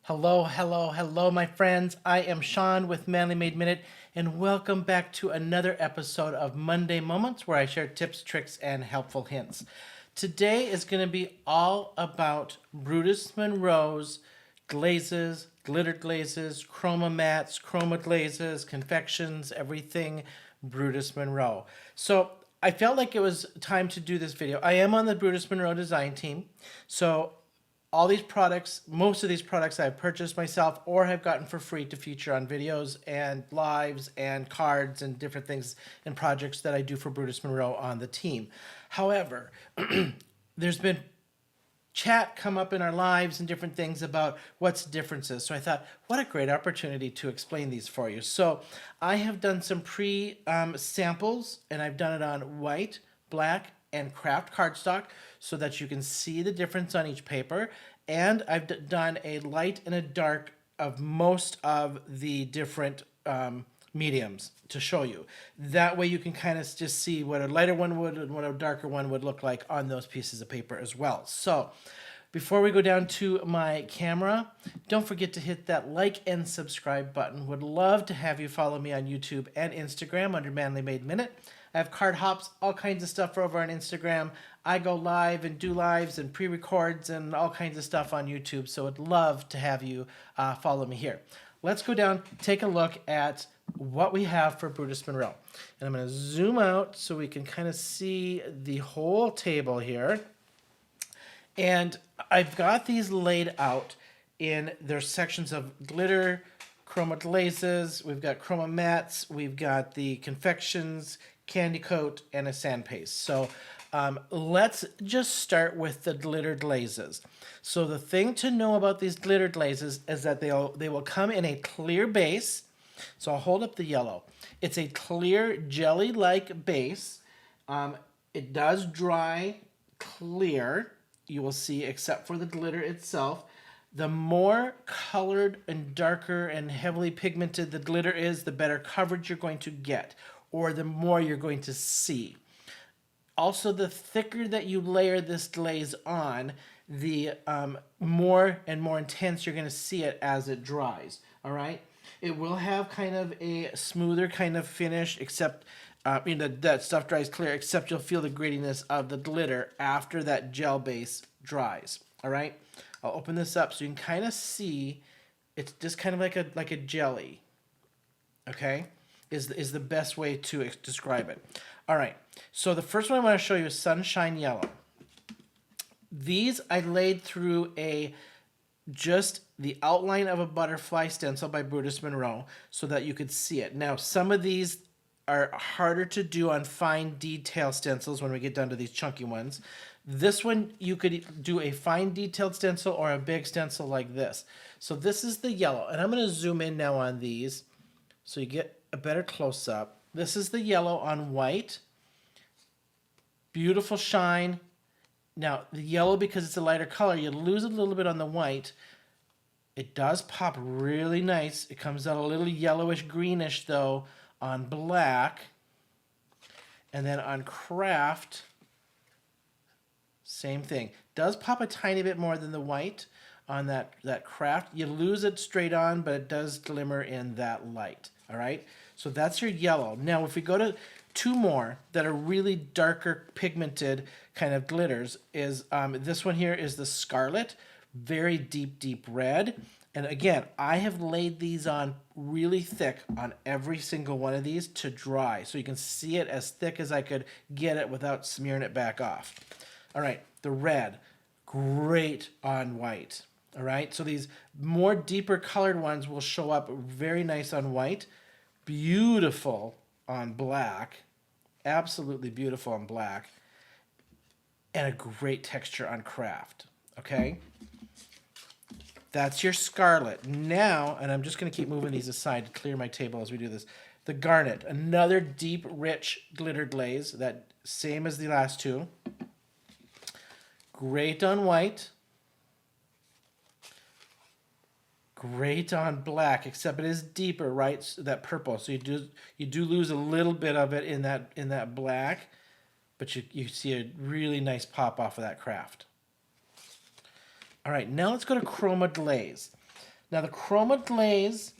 Hello, hello, hello, my friends. I am Shawn with Manly Made Minute, and welcome back to another episode of Monday Moments where I share tips, tricks, and helpful hints. Today is going to be all about Brutus Monroe's glazes, glitter glazes, chroma mats, chroma glazes, confections, everything Brutus Monroe. So I felt like it was time to do this video. I am on the Brutus Monroe design team, so all these products, most of these products I've purchased myself or have gotten for free to feature on videos and lives and cards and different things and projects that I do for Brutus Monroe on the team. However, there's been chat come up in our lives and different things about what's differences. So I thought, what a great opportunity to explain these for you. So I have done some samples and I've done it on white, black, and craft cardstock so that you can see the difference on each paper. And I've done a light and a dark of most of the different mediums to show you. That way you can kind of just see what a lighter one would and what a darker one would look like on those pieces of paper as well. So before we go down to my camera, don't forget to hit that like and subscribe button. Would love to have you follow me on YouTube and Instagram under Manly Made Minute. I have card hops, all kinds of stuff over on Instagram. I go live and do lives and pre-records and all kinds of stuff on YouTube. So I'd love to have you follow me here. Let's go down, take a look at what we have for Brutus Monroe. And I'm going to zoom out so we can kind of see the whole table here. And I've got these laid out in their sections of glitter, chroma glazes, we've got chroma mats, we've got the confections, candy coat, and a sand paste. So let's just start with the glitter glazes. So the thing to know about these glitter glazes is that they will come in a clear base. So I'll hold up the yellow. It's a clear jelly-like base. It does dry clear, you will see, except for the glitter itself. The more colored and darker and heavily pigmented the glitter is, the better coverage you're going to get, or the more you're going to see. Also, the thicker that you layer this glaze on, the more and more intense you're going to see it as it dries, all right? It will have kind of a smoother kind of finish, except that stuff dries clear, except you'll feel the grittiness of the glitter after that gel base dries, all right? I'll open this up so you can kind of see it's just kind of like a jelly, okay? Is the best way to describe it. All right, so the first one I want to show you is Sunshine Yellow. These I laid through just the outline of a butterfly stencil by Brutus Monroe so that you could see it. Now, some of these are harder to do on fine detail stencils when we get down to these chunky ones. This one, you could do a fine detailed stencil or a big stencil like this. So this is the yellow, and I'm going to zoom in now on these so you get a better close-up. This is the yellow on white. Beautiful shine. Now, the yellow, because it's a lighter color, you lose a little bit on the white. It does pop really nice. It comes out a little yellowish greenish, though, on black. And then on craft, same thing. Does pop a tiny bit more than the white on that craft. You lose it straight on, but it does glimmer in that light. All right? So that's your yellow. Now, if we go to two more that are really darker pigmented kind of glitters, is this one here is the Scarlet. Very deep, deep red. And again, I have laid these on really thick on every single one of these to dry. So you can see it as thick as I could get it without smearing it back off. All right, the red, great on white. All right, so these more deeper colored ones will show up very nice on white. Beautiful on black. Absolutely beautiful on black. And a great texture on craft. Okay? That's your Scarlet. Now, and I'm just going to keep moving these aside to clear my table as we do this. The Garnet, another deep, rich glitter glaze. That same as the last two. Great on white. Great on black, except it is deeper, right? So that purple. So you do lose a little bit of it in that black, but you see a really nice pop off of that craft. All right, now let's go to Chroma Glaze. Now the Chroma Glaze,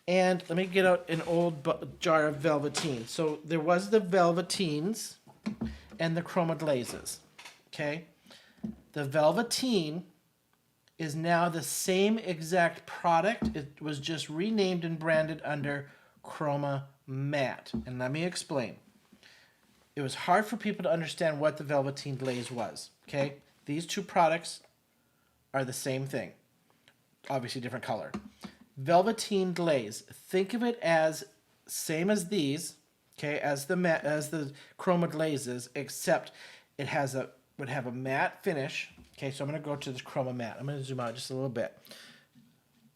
and let me get out an old jar of Velveteen. So there was the Velveteens and the Chroma Glazes. Okay? The Velveteen is now the same exact product. It was just renamed and branded under Chroma Matte. And let me explain. It was hard for people to understand what the Velveteen Glaze was. Okay? These two products are the same thing. Obviously different color. Velveteen Glaze. Think of it as same as these, okay, as the Chroma Glazes, except it would have a matte finish. Okay, so I'm going to go to this Chroma Matte. I'm going to zoom out just a little bit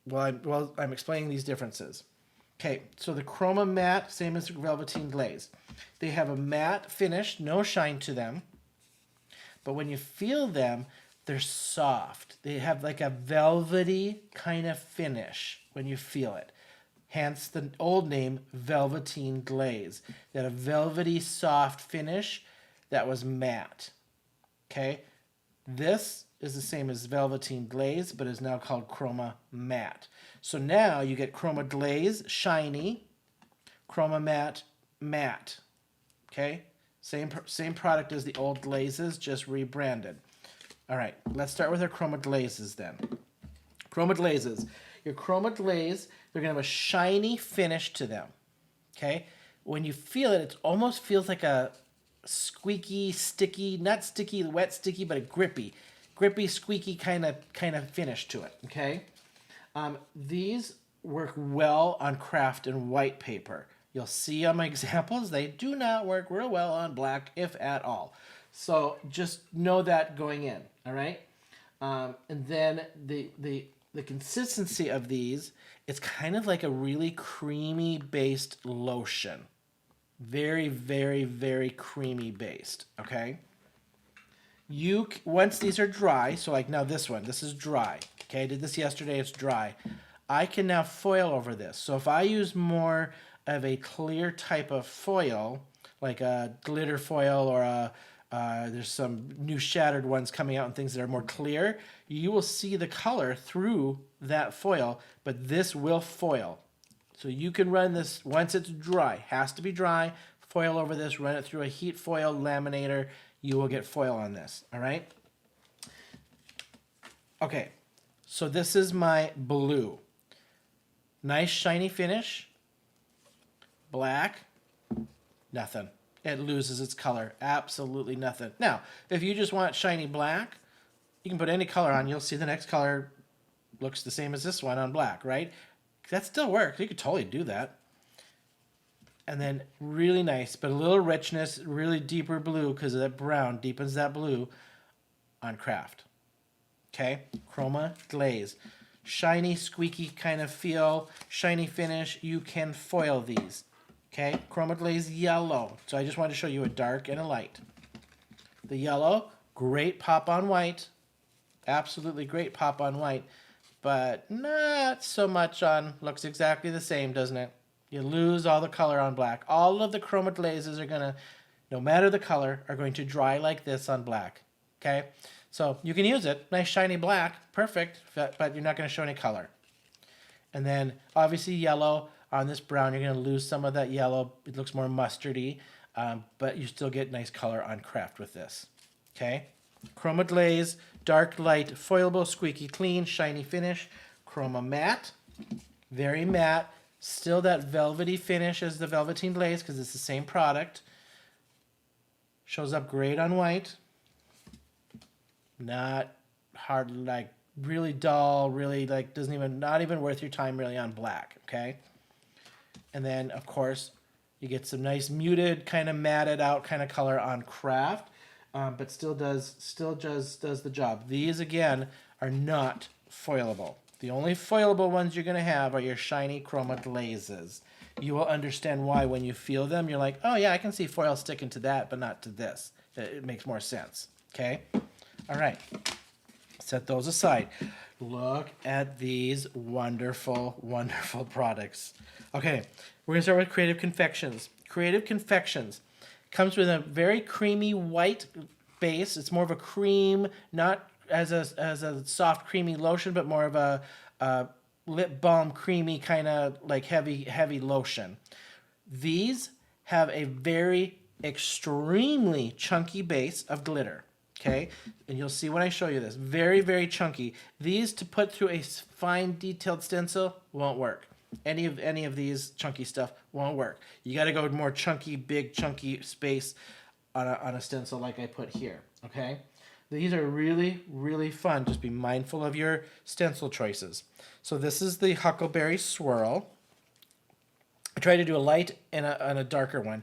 while I'm explaining these differences. Okay, so the Chroma Matte, same as the Velveteen Glaze. They have a matte finish, no shine to them, but when you feel them, they're soft. They have like a velvety kind of finish when you feel it. Hence the old name, Velveteen Glaze. They had a velvety, soft finish that was matte. Okay? This is the same as Velveteen Glaze, but is now called Chroma Matte. So now you get Chroma Glaze, shiny, Chroma Matte, matte. Okay? Same product as the old Glazes, just rebranded. All right, let's start with our Chroma Glazes then. Chroma Glazes. Your Chroma Glaze, they're going to have a shiny finish to them. Okay? When you feel it, it almost feels like a squeaky, sticky, not sticky, wet, sticky, but a grippy, squeaky kind of finish to it. Okay? These work well on craft and white paper. You'll see on my examples, they do not work real well on black, if at all. So just know that going in, all right? And then the consistency of these, it's kind of like a really creamy based lotion. Very, very, very creamy based, okay? Once these are dry, so like now this is dry, okay? I did this yesterday, it's dry. I can now foil over this. So if I use more of a clear type of foil, like a glitter foil or there's some new shattered ones coming out and things that are more clear, you will see the color through that foil, but this will foil. So you can run this once it's dry, has to be dry, foil over this, run it through a heat foil laminator, you will get foil on this, all right? Okay, so this is my blue. Nice shiny finish. Black, nothing. It loses its color. Absolutely nothing. Now, if you just want shiny black, you can put any color on. You'll see the next color looks the same as this one on black, right? That still works. You could totally do that. And then really nice, but a little richness, really deeper blue because of that brown deepens that blue on craft. Okay? Chroma Glaze. Shiny, squeaky kind of feel, shiny finish. You can foil these. Okay, Chroma Glaze yellow. So I just wanted to show you a dark and a light. The yellow, great pop on white. Absolutely great pop on white. But not so much on, looks exactly the same, doesn't it? You lose all the color on black. All of the Chroma Glazes are going to, no matter the color, are going to dry like this on black. Okay, so you can use it. Nice shiny black, perfect, but you're not going to show any color. And then obviously yellow. On this brown, you're going to lose some of that yellow. It looks more mustardy, but you still get nice color on craft with this. Okay? Chroma Glaze, dark, light, foilable, squeaky, clean, shiny finish. Chroma Matte, very matte. Still that velvety finish as the Velveteen Glaze because it's the same product. Shows up great on white. Not hard, like really dull, really like not even worth your time really on black. Okay? And then, of course, you get some nice muted, kind of matted out kind of color on craft, but still does the job. These, again, are not foilable. The only foilable ones you're going to have are your shiny Chroma Glazes. You will understand why when you feel them. You're like, oh, yeah, I can see foil sticking to that, but not to this. It makes more sense. Okay? All right. Set those aside. Look at these wonderful, wonderful products. Okay, we're going to start with Creative Confections. Creative Confections comes with a very creamy white base. It's more of a cream, not as a soft, creamy lotion, but more of a lip balm, creamy kind of like heavy lotion. These have a very extremely chunky base of glitter. Okay, and you'll see when I show you this. Very chunky. These to put through a fine detailed stencil won't work. Any of these chunky stuff won't work. You got to go with more chunky, big chunky space on a stencil like I put here. Okay, these are really fun. Just be mindful of your stencil choices. So this is the Huckleberry Swirl. I tried to do a light and a darker one.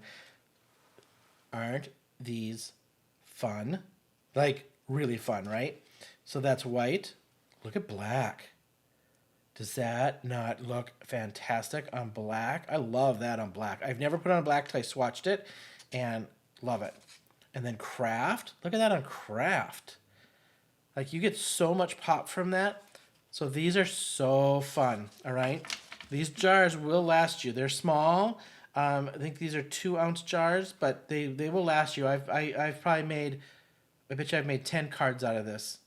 Aren't these fun? Like, really fun, right? So that's white. Look at black. Does that not look fantastic on black? I love that on black. I've never put on black till I swatched it, and love it. And then craft. Look at that on craft. Like, you get so much pop from that. So these are so fun, all right? These jars will last you. They're small. I think these are 2-ounce jars, but they will last you. I've probably made, I bet you I've made 10 cards out of this.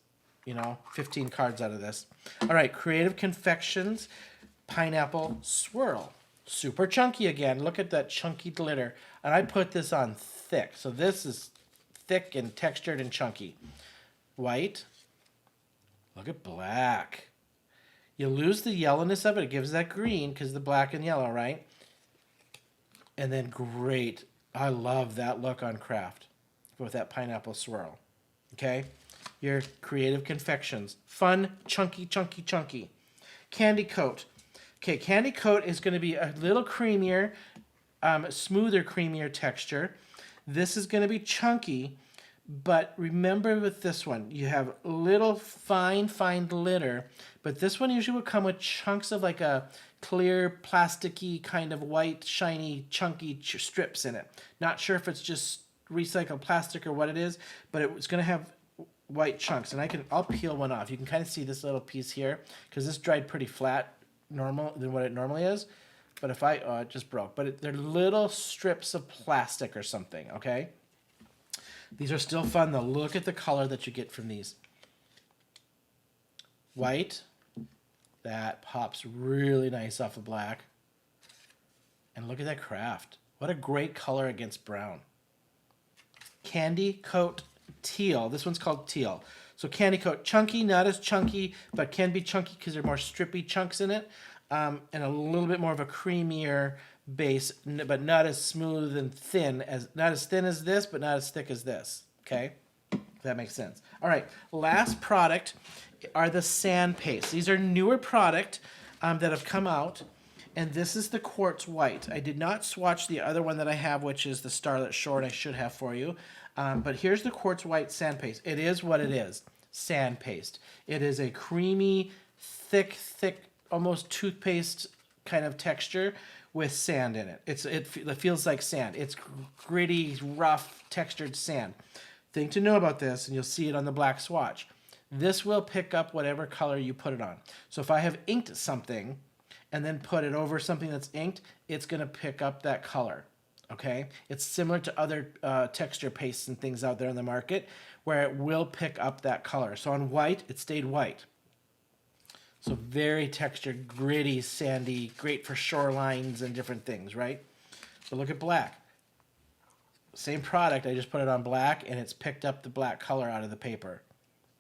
15 cards out of this. All right, Creative Confections Pineapple Swirl. Super chunky again. Look at that chunky glitter. And I put this on thick. So this is thick and textured and chunky. White. Look at black. You lose the yellowness of it. It gives that green because the black and yellow, right? And then great. I love that look on craft with that pineapple swirl. Okay? Your Creative Confections. Fun, chunky. Candy Coat. Okay, Candy Coat is going to be a little creamier, smoother, creamier texture. This is going to be chunky, but remember with this one, you have little fine glitter, but this one usually will come with chunks of like a clear, plasticky, kind of white, shiny, chunky strips in it. Not sure if it's just recycled plastic or what it is, but it's going to have white chunks, and I'll peel one off. You can kind of see this little piece here because this dried pretty flat than what it normally is. But if it just broke. But they're little strips of plastic or something. Okay, these are still fun though. Look at the color that you get from these. White, that pops really nice off of black. And look at that craft. What a great color against brown. Candy Coat Teal. This one's called Teal. So Candy Coat, chunky, not as chunky, but can be chunky because there are more strippy chunks in it, and a little bit more of a creamier base, but not as smooth and thin not as thin as this, but not as thick as this. Okay, if that makes sense. All right, last product are the sand paste. These are newer product that have come out. And this is the Quartz White. I did not swatch the other one that I have, which is the Starlit Short I should have for you. But here's the Quartz White sand paste. It is what it is, sand paste. It is a creamy, thick, almost toothpaste kind of texture with sand in it. It feels like sand. It's gritty, rough, textured sand. Thing to know about this, and you'll see it on the black swatch, this will pick up whatever color you put it on. So if I have inked something and then put it over something that's inked, it's going to pick up that color, okay? It's similar to other texture pastes and things out there in the market where it will pick up that color. So on white, it stayed white. So very textured, gritty, sandy, great for shorelines and different things, right? But look at black. Same product, I just put it on black and it's picked up the black color out of the paper,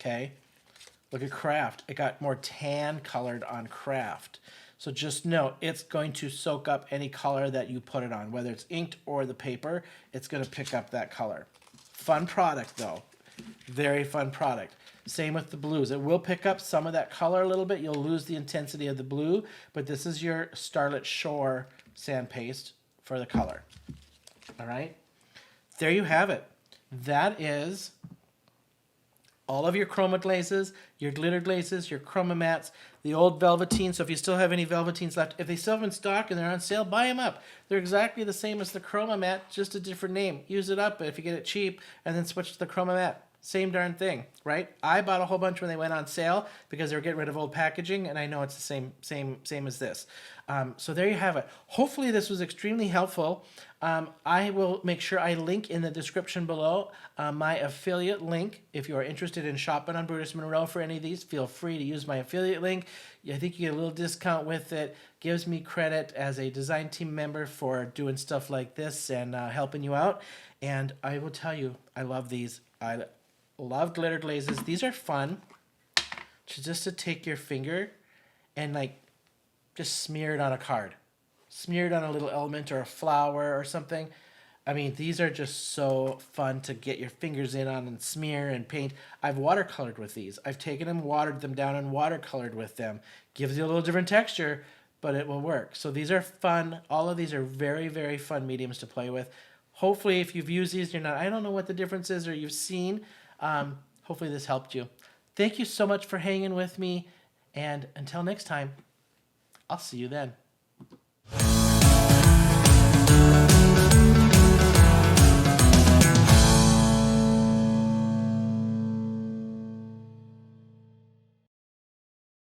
okay? Look at craft. It got more tan colored on craft. So just know it's going to soak up any color that you put it on, whether it's inked or the paper, it's going to pick up that color. Fun product though. Very fun product. Same with the blues. It will pick up some of that color a little bit. You'll lose the intensity of the blue, but this is your Starlit Shore sand paste for the color. All right. There you have it. That is all of your chroma glazes, your glitter glazes, your chroma mats, the old velveteen. So if you still have any velveteens left, if they still have in stock and they're on sale, buy them up. They're exactly the same as the chroma mat, just a different name. Use it up if you get it cheap and then switch to the chroma mat. Same darn thing, right? I bought a whole bunch when they went on sale because they were getting rid of old packaging, and I know it's the same as this. So there you have it. Hopefully this was extremely helpful. I will make sure I link in the description below my affiliate link. If you are interested in shopping on Brutus Monroe for any of these, feel free to use my affiliate link. I think you get a little discount with it. Gives me credit as a design team member for doing stuff like this and helping you out. And I will tell you, I love these. I love glitter glazes. These are fun. Just to take your finger and like just smear it on a card. Smear it on a little element or a flower or something. I mean, these are just so fun to get your fingers in on and smear and paint. I've watercolored with these. I've taken them, watered them down, and watercolored with them. Gives you a little different texture, but it will work. So these are fun. All of these are very, very fun mediums to play with. Hopefully, if you've used these, you're not, I don't know what the difference is, or you've seen. Hopefully this helped you. Thank you so much for hanging with me. And until next time, I'll see you then.